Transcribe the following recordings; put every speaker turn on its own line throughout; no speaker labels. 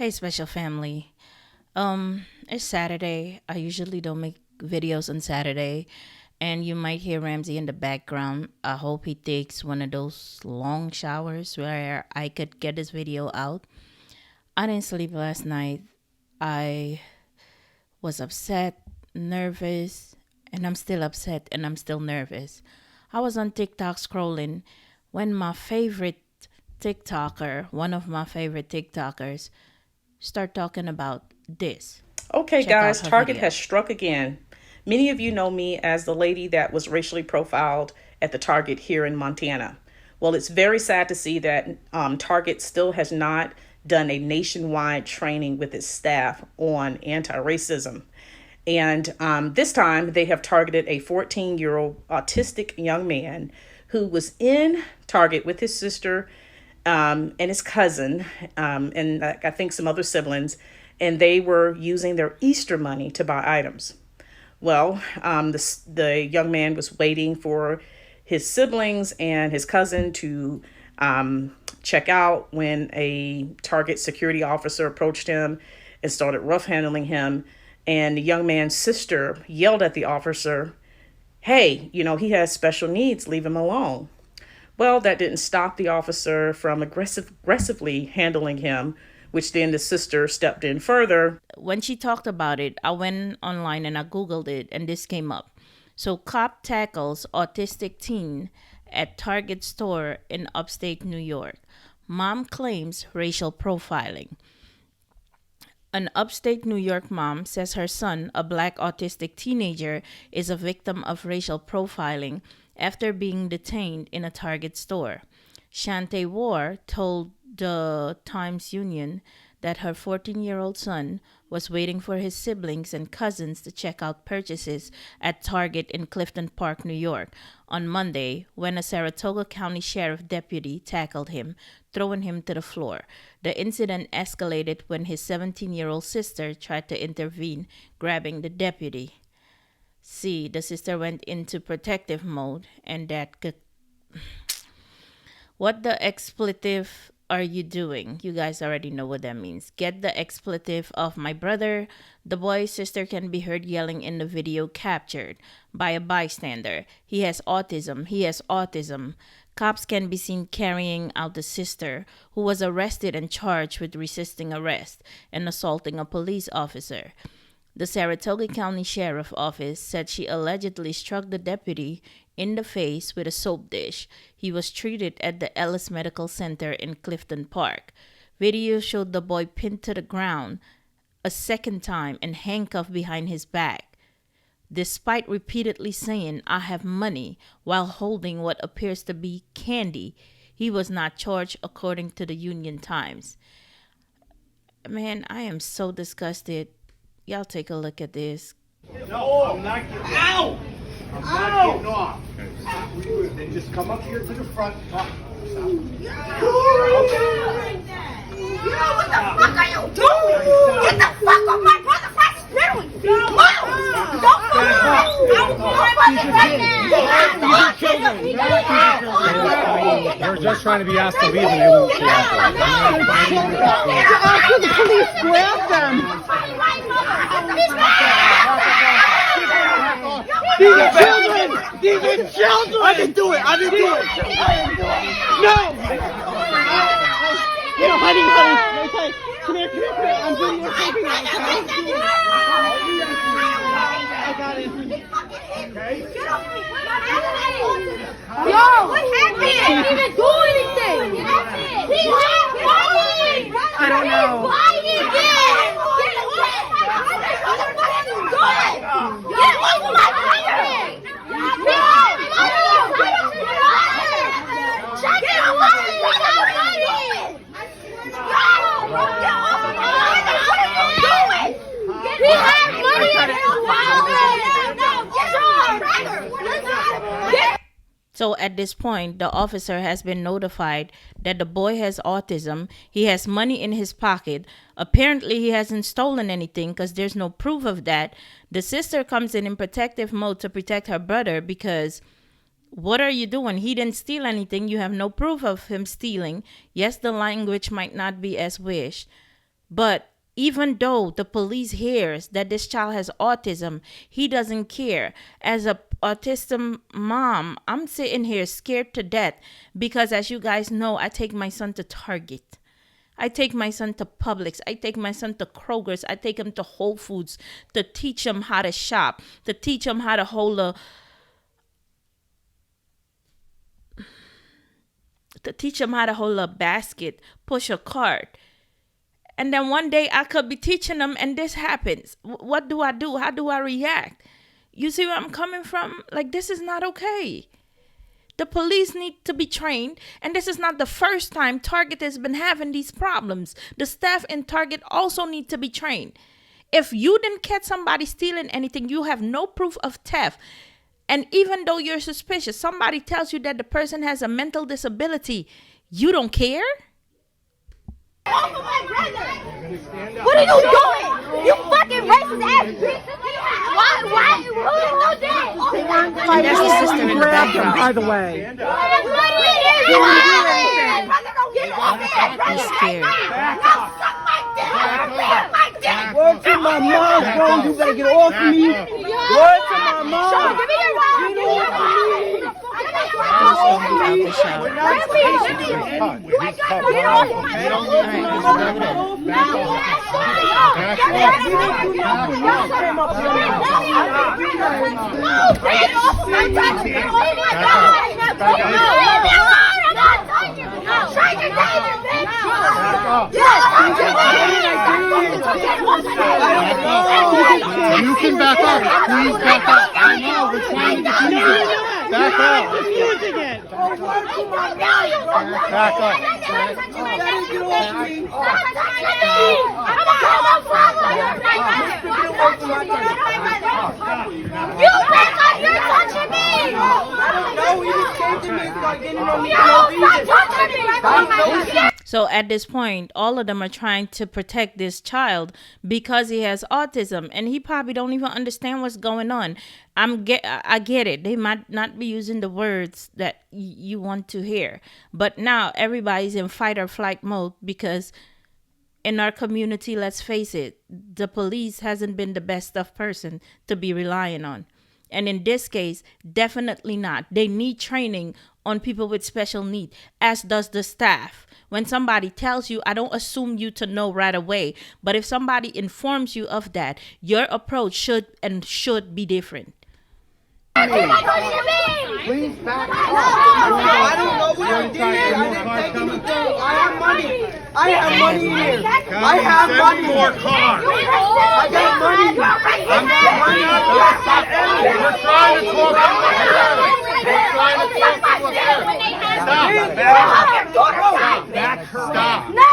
Hey, special family. It's Saturday. I usually don't make videos on Saturday, and you might hear Ramsey in the background. I hope he takes one of those long showers where I could get this video out. I didn't sleep last night. I was upset, nervous, and I'm still upset and I'm still nervous. I was on TikTok scrolling when one of my favorite TikTokers, start talking about this.
Okay,
Check out
guys,
her
Target
video.
has struck again. Many of you know me as the lady that was racially profiled at the Target here in Montana. Well, it's very sad to see that Target still has not done a nationwide training with its staff on anti racism. And this time they have targeted a 14-year-old autistic young man who was in Target with his sister and his cousin, and I think some other siblings, and they were using their Easter money to buy items. Well, the young man was waiting for his siblings and his cousin to check out when a Target security officer approached him and started rough handling him. And the young man's sister yelled at the officer, "Hey, he has special needs, leave him alone." Well, that didn't stop the officer from aggressively handling him, which then the sister stepped in further.
When she talked about it, I went online and I Googled it, and this came up. So, cop tackles autistic teen at Target store in upstate New York. Mom claims racial profiling. An upstate New York mom says her son, a black autistic teenager, is a victim of racial profiling after being detained in a Target store. Shante War told the Times Union that her 14-year-old son was waiting for his siblings and cousins to check out purchases at Target in Clifton Park, New York, on Monday when a Saratoga County Sheriff deputy tackled him, throwing him to the floor. The incident escalated when his 17-year-old sister tried to intervene, grabbing the deputy. See, the sister went into protective mode, and that could... What the expletive are you doing? You guys already know what that means. Get the expletive off my brother. The boy's sister can be heard yelling in the video captured by a bystander. He has autism. He has autism. Cops can be seen carrying out the sister, who was arrested and charged with resisting arrest and assaulting a police officer. The Saratoga County Sheriff Office said she allegedly struck the deputy in the face with a soap dish. He was treated at the Ellis Medical Center in Clifton Park. Video showed the boy pinned to the ground a second time and handcuffed behind his back. Despite repeatedly saying, "I have money," while holding what appears to be candy, he was not charged, according to the Union Times. Man, I am so disgusted. Y'all take a look at this.
No, I'm not getting off. Ow! I'm not getting off. Then just come up here to the front. Stop.
What the fuck are you doing? Get the fuck off my brother Frank's spirit! Move! Don't fuck I'm my brother right now!
They're just trying to be asked to leave and they won't cooperate.
The police grabbed them. These are children! These are children! I didn't do it! I didn't do it! No! No, honey. Okay. Come here. I'm doing your thing. I got it.
Get off me! Yo! What happened? He didn't even do anything! He had money!
I don't know.
Why did he get away? What are you doing? Get away from my brother! Get away! He had money!
So at this point, the officer has been notified that the boy has autism. He has money in his pocket. Apparently, he hasn't stolen anything because there's no proof of that. The sister comes in protective mode to protect her brother because what are you doing? He didn't steal anything. You have no proof of him stealing. Yes, the language might not be as wished, But even though the police hears that this child has autism, he doesn't care. As a autism mom, I'm sitting here scared to death because, as you guys know, I take my son to Target. I take my son to Publix. I take my son to Kroger's. I take him to Whole Foods to teach him how to shop, to teach him how to hold a basket, push a cart. And then one day I could be teaching them and this happens. What do I do? How do I react? You see where I'm coming from? Like, this is not okay. The police need to be trained. And this is not the first time Target has been having these problems. The staff in Target also need to be trained. If you didn't catch somebody stealing anything, you have no proof of theft. And even though you're suspicious, somebody tells you that the person has a mental disability, you don't care?
Off of my brother! What are you doing? You fucking racist ass bitch! Why? Who is that?
That's his sister in the background.
By the way.
He's scared.
Word to my mom, bro. You better get off of me. Word to my mom.
Give me your rod!
He's gonna be out the shower.
You can back up. Please back up. I know. We're trying to defuse it. Back up. Back up.
You back up! You're touching me!
No, he just came to me and started getting on me.
No, stop touching me!
So at this point, all of them are trying to protect this child because he has autism, and he probably don't even understand what's going on. I get it. They might not be using the words that you want to hear, but now everybody's in fight or flight mode because in our community, let's face it, the police hasn't been the best of person to be relying on. And in this case, definitely not. They need training on people with special needs, as does the staff. When somebody tells you, I don't assume you to know right away. But if somebody informs you of that, your approach should be different.
Please back up. I don't know what I did. I didn't take anything. I have money. I have money here. I have money.
More cars.
I got money.
I'm We're trying to talk to Stop.
No!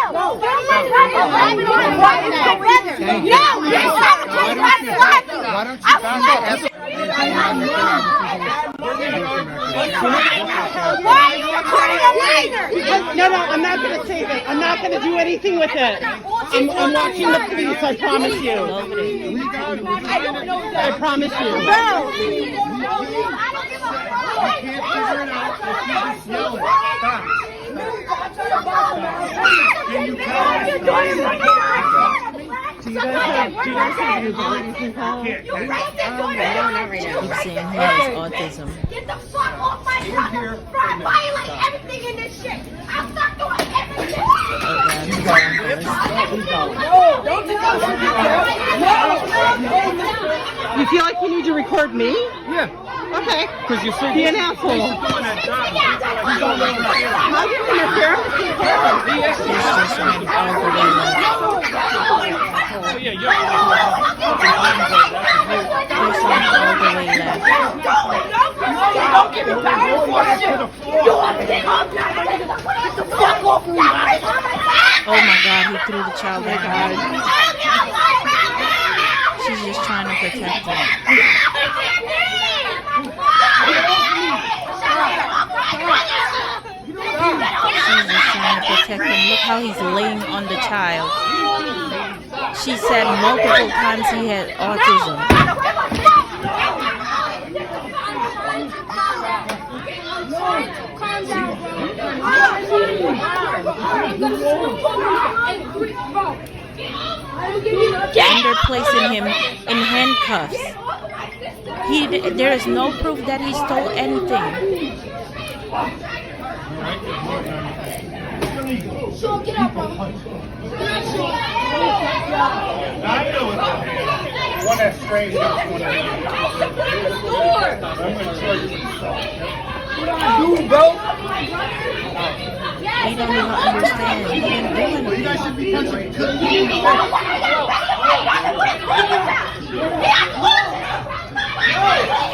Why are you recording a minor?
No, I'm not going to save it. I'm not going to do anything with it. I'm watching the police, I promise you. I promise you. Do you guys have your ability to call?
Keep saying he has autism.
Get the fuck off my brother! From violate everything in this shit! I'll stop doing everything!
You feel like you need to record me?
Yeah.
Okay.
Because you're so
Be an asshole. How do you interfere?
He's just all the way left.
Don't give me back this shit! You want to get off now? Get the fuck off me!
Oh my God, he threw the child at her. She's just trying to protect him. She's just trying to protect him. Look how he's laying on the child. She said multiple times he had autism. And they're placing him in handcuffs. There is no proof that he stole anything.
Sean, get up, bro.
I know it. One that's strange, one that's
Open the door.
I'm going to charge you with assault.
Dude, bro.
He don't even understand. He didn't do anything.
You guys should be punching.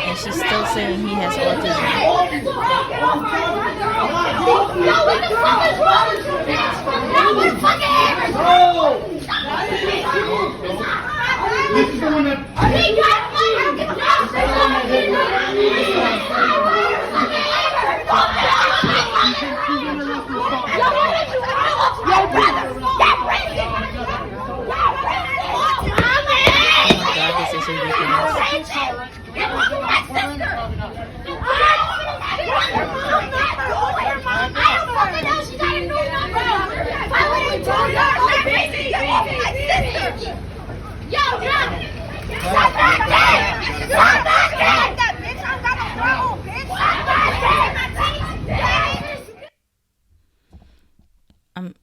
And she's still saying he has autism.
No, what the fuck is wrong with you? No, what fucking
This is the one that...
He got
God, this is ridiculous.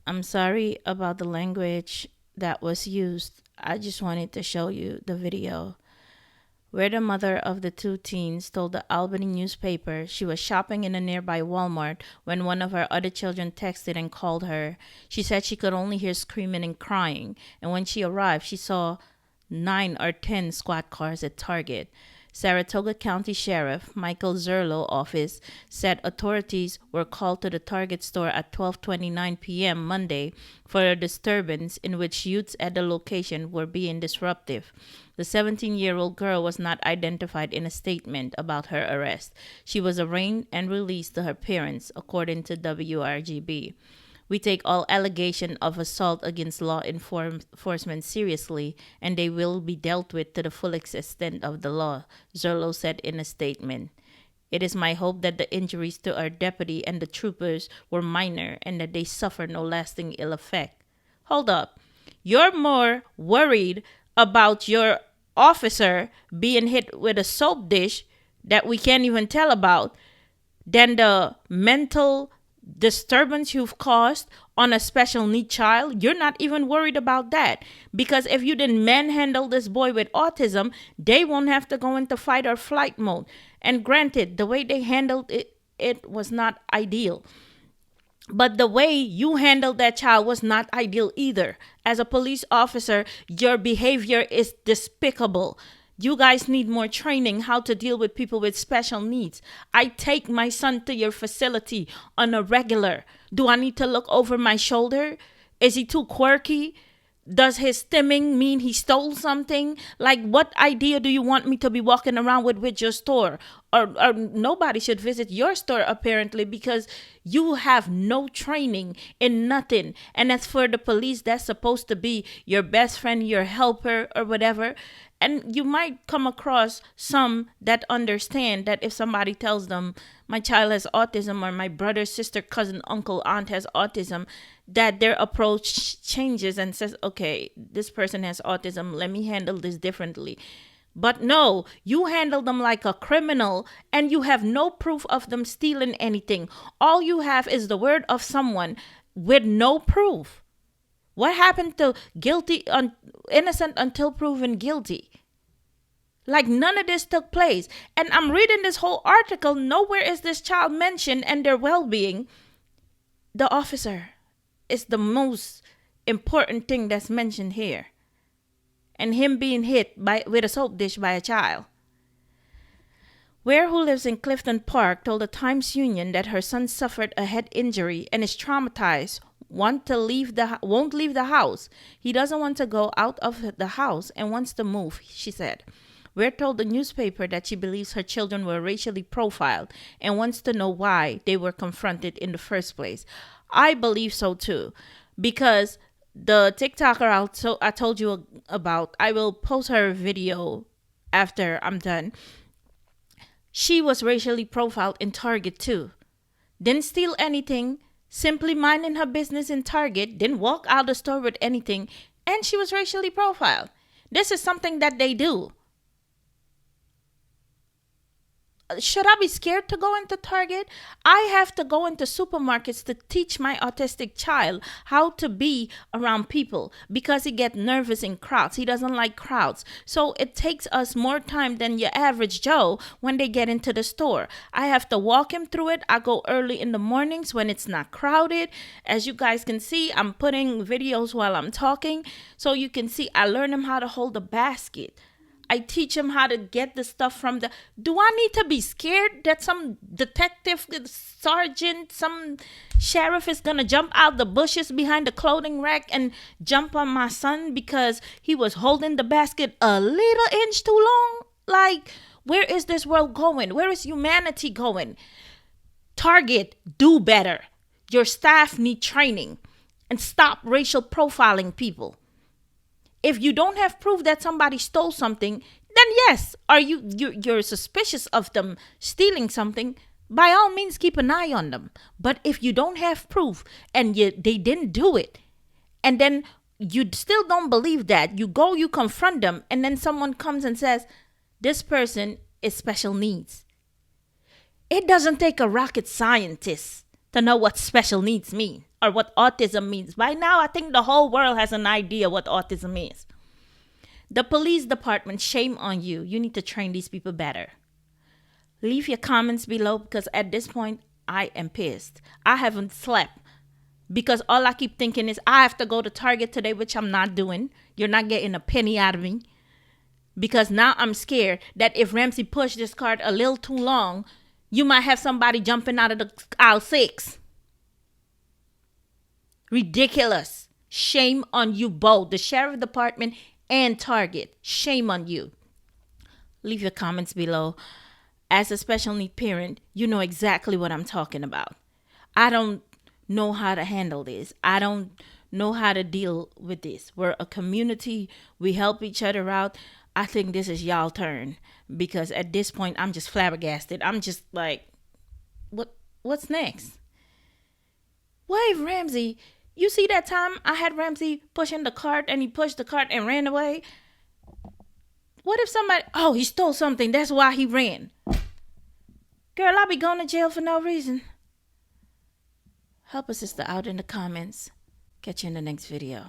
I'm sorry about the language that was used. I just wanted to show you the video where the mother of the two teens told the Albany newspaper she was shopping in a nearby Walmart when one of her other children texted and called her. She said she could only hear screaming and crying, and when she arrived, she saw 9 or 10 squad cars at Target. Saratoga County Sheriff Michael Zerlo office said authorities were called to the Target store at 12:29 p.m. Monday for a disturbance in which youths at the location were being disruptive. The 17-year-old girl was not identified in a statement about her arrest. She was arraigned and released to her parents, according to WRGB. We take all allegation of assault against law enforcement seriously, and they will be dealt with to the full extent of the law, Zerlo said in a statement. It is my hope that the injuries to our deputy and the troopers were minor and that they suffer no lasting ill effect. Hold up. You're more worried about your officer being hit with a soap dish that we can't even tell about than the mental disturbance you've caused on a special need child. You're not even worried about that, because if you didn't manhandle this boy with autism, they won't have to go into fight or flight mode. And granted, the way they handled it was not ideal, but the way you handled that child was not ideal either. As a police officer, your behavior is despicable. You guys need more training how to deal with people with special needs. I take my son to your facility on a regular. Do I need to look over my shoulder? Is he too quirky? Does his stimming mean he stole something? Like, what idea do you want me to be walking around with your store? Or nobody should visit your store, apparently, because you have no training in nothing. And as for the police, that's supposed to be your best friend, your helper, or whatever. And you might come across some that understand that if somebody tells them, my child has autism, or my brother, sister, cousin, uncle, aunt has autism, that their approach changes and says, okay, this person has autism, let me handle this differently. But no, you handle them like a criminal, and you have no proof of them stealing anything. All you have is the word of someone with no proof. What happened to innocent until proven guilty? Like, none of this took place. And I'm reading this whole article. Nowhere is this child mentioned and their well-being. The officer is the most important thing that's mentioned here. And him being hit with a soap dish by a child. Ware, who lives in Clifton Park, told the Times Union that her son suffered a head injury and is traumatized, won't leave the house. He doesn't want to go out of the house and wants to move, she said. Ware told the newspaper that she believes her children were racially profiled and wants to know why they were confronted in the first place. I believe so too, because the TikToker I told you about, I will post her video after I'm done. She was racially profiled in Target too. Didn't steal anything, simply minding her business in Target, didn't walk out the store with anything, And she was racially profiled. This is something that they do. Should I be scared to go into Target? I have to go into supermarkets to teach my autistic child how to be around people because he gets nervous in crowds. He doesn't like crowds. So it takes us more time than your average Joe when they get into the store. I have to walk him through it. I go early in the mornings when it's not crowded. As you guys can see, I'm putting videos while I'm talking. So you can see I learn him how to hold a basket. I teach him how to get the stuff from the... Do I need to be scared that some detective, sergeant, some sheriff is going to jump out the bushes behind the clothing rack and jump on my son because he was holding the basket a little inch too long? Like, where is this world going? Where is humanity going? Target, do better. Your staff need training. And stop racial profiling people. If you don't have proof that somebody stole something, then yes, you're suspicious of them stealing something, by all means keep an eye on them. But if you don't have proof and they didn't do it, and then you still don't believe that, you confront them, and then someone comes and says, this person is special needs. It doesn't take a rocket scientist to know what special needs mean or what autism means. By now, I think the whole world has an idea what autism is. The police department, shame on you. You need to train these people better. Leave your comments below because at this point, I am pissed. I haven't slept because all I keep thinking is I have to go to Target today, which I'm not doing. You're not getting a penny out of me because now I'm scared that if Ramsey pushed this cart a little too long, you might have somebody jumping out of the aisle 6. Ridiculous. Shame on you both, the sheriff department and Target. Shame on you. Leave your comments below. As a special need parent, you know exactly what I'm talking about. I don't know how to handle this. I don't know how to deal with this. We're a community. We help each other out. I think this is y'all turn because at this point, I'm just flabbergasted. I'm just like, what's next? What if Ramsey, you see that time I had Ramsey pushing the cart and he pushed the cart and ran away? What if somebody, he stole something. That's why he ran. Girl, I'll be going to jail for no reason. Help a sister out in the comments. Catch you in the next video.